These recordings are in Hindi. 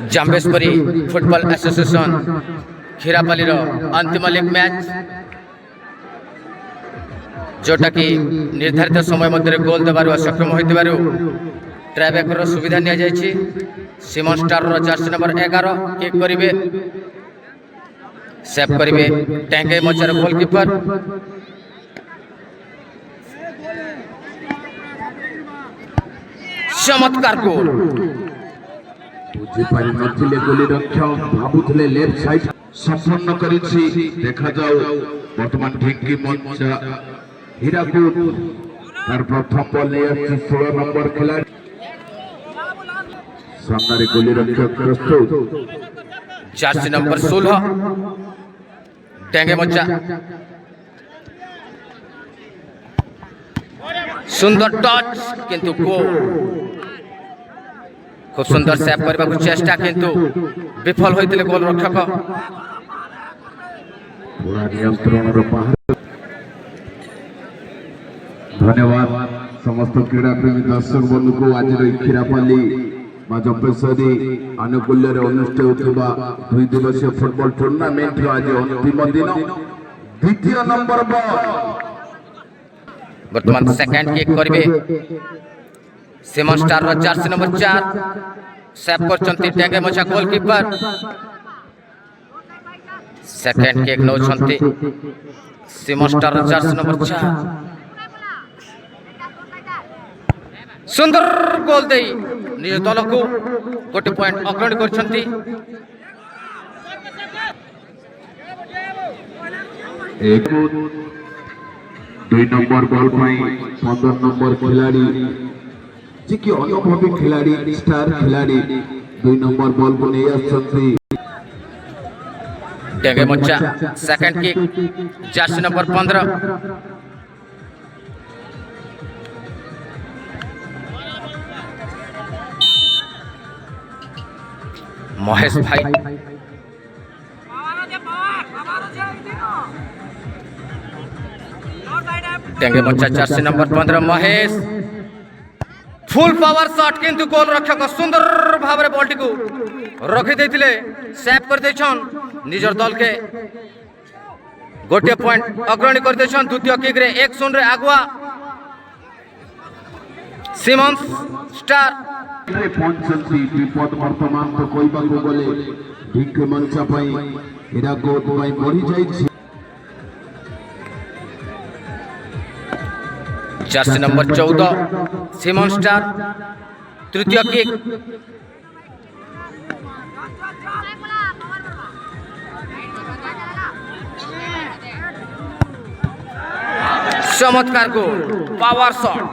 जाम्बेश्वरी फुटबॉल एसोसिएशन खीरापाली अंतिम लीग मैच जोटा कि निर्धारित समय मध्य गोल देवार सक्षम होइतिबार ट्राइब्रेकर सुविधा नि जाइछि। सिमन स्टार जर्सी नंबर 11 किक करिवे, सेव करिवे टैंके मचार गोलकीपर। चमत्कार गोल बुझी पारि नथिले गोली रक्षक भाबुथले लेफ्ट साइड संपूर्ण करिछि। देखा जाऊ वर्तमान ढिंकी मंच हीराकुद तार प्रथम बॉल ले अछि 16 नंबर खिलाड़ी सामने गोली रक्षक प्रस्तुत जर्सी नंबर 16 टैंगे मचा सुंदर टच किंतु गोल। खूब सुंदर सेव करने को चेष्टा किंतु विफल होइतिले गोल रक्षक। पूरा नियंत्रण बाहर। धन्यवाद समस्त क्रीड़ा प्रेमी दर्शक बंधु को। आज खीरापाली माँ जम्पेश्वरी आनुकूल्य अनुष्ठित होता 2 दिवसीय फुटबॉल टूर्नामेंट आज अंतिम दिन द्वितीय नंबर बॉल वर्तमान सेकंड किक करिवे सिमन स्टार जर्सी नंबर 4 सेव करचंती टैंगे मचा गोलकीपर। सेकंड किक नौचंती सिमन स्टार जर्सी नंबर 4 सुंदर गोल दे निज दल को गोटे पॉइंट अग्रणी करछंती। एक 2 नंबर बॉल पाई 15 नंबर खिलाड़ी जी की अनुभवी खिलाड़ी स्टार खिलाड़ी 2 नंबर बॉल को नहीं आछंती। टैंगे मचा second kick Jersey number 15 Mahesh भाई टैंगे मचा Jersey number 15 Mahesh full power shot किंतु गोल रक्षक सुंदर भाव में बॉल को रखी देथिले सेव कर देछन निजर दल के गोटे पॉइंट अग्रणी कर देछन। द्वितीय किक रे 1-0 रे आगुआ सिमन स्टार पहुंचती विपद वर्तमान तो कोई बाको गले ढिंकी मंच पई हीराकुद पई बढ़ी जाइछि। जर्सी नंबर 14 सिमन स्टार तृतीय किक चमत्कार गोल पावर शॉट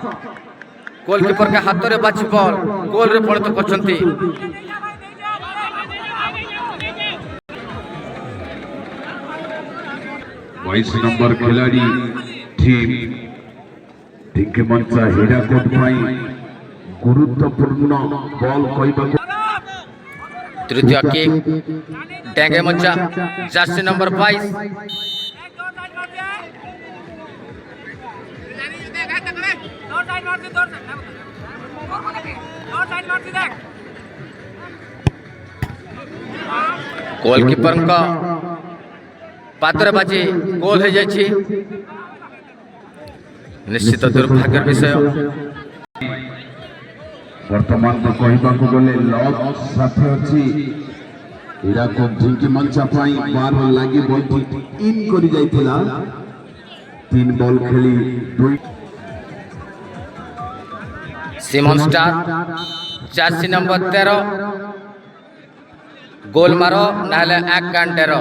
गोलकीपर के हाथ में बाजी बॉल गोल रे परिणत करछंती। 22 नंबर खिलाड़ी टीम ढिंकी मंच हीराकुद पई गुरुत्वपूर्ण बॉल कहबा तृतीय किक टैंगे मचा जर्सी नंबर 22 गोलकीपर का पात्र बाजी गोल हो जाइछि। निश्चित दुर्भाग्य विषय वर्तमान तो कहबा गले लॉक साथे अछि हीराकुद ढिंकी मंच पई बार लागि बॉल इन करि जाइथिला 3 बॉल खेली 2 सिमन स्टार जर्सी नंबर 13 गोल मारो नाले 1 कांडेरो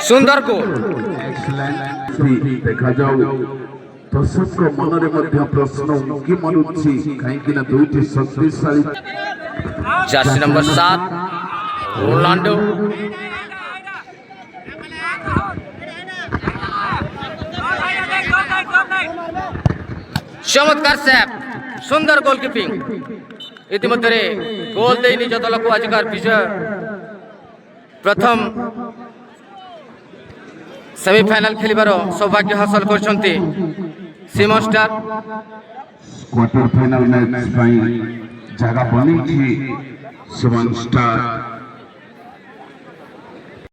सुंदर गोल। देखा जाऊ दर्शक मन में प्रश्न कि मनुछि कहीं ना दुईटी शक्तिशाली जर्सी नंबर 7 रोनाल्डो चमत्कार सेव सुंदर गोलकीपिंग इतिमध्य गोल दे निज दल को आजिकार विजय प्रथम सेमिफाइनाल खेलिबार सौभाग्य हासिल करछन्ति सीमन स्टार। क्वार्टर फाइनल मैच जगह बनी थी सीमन स्टार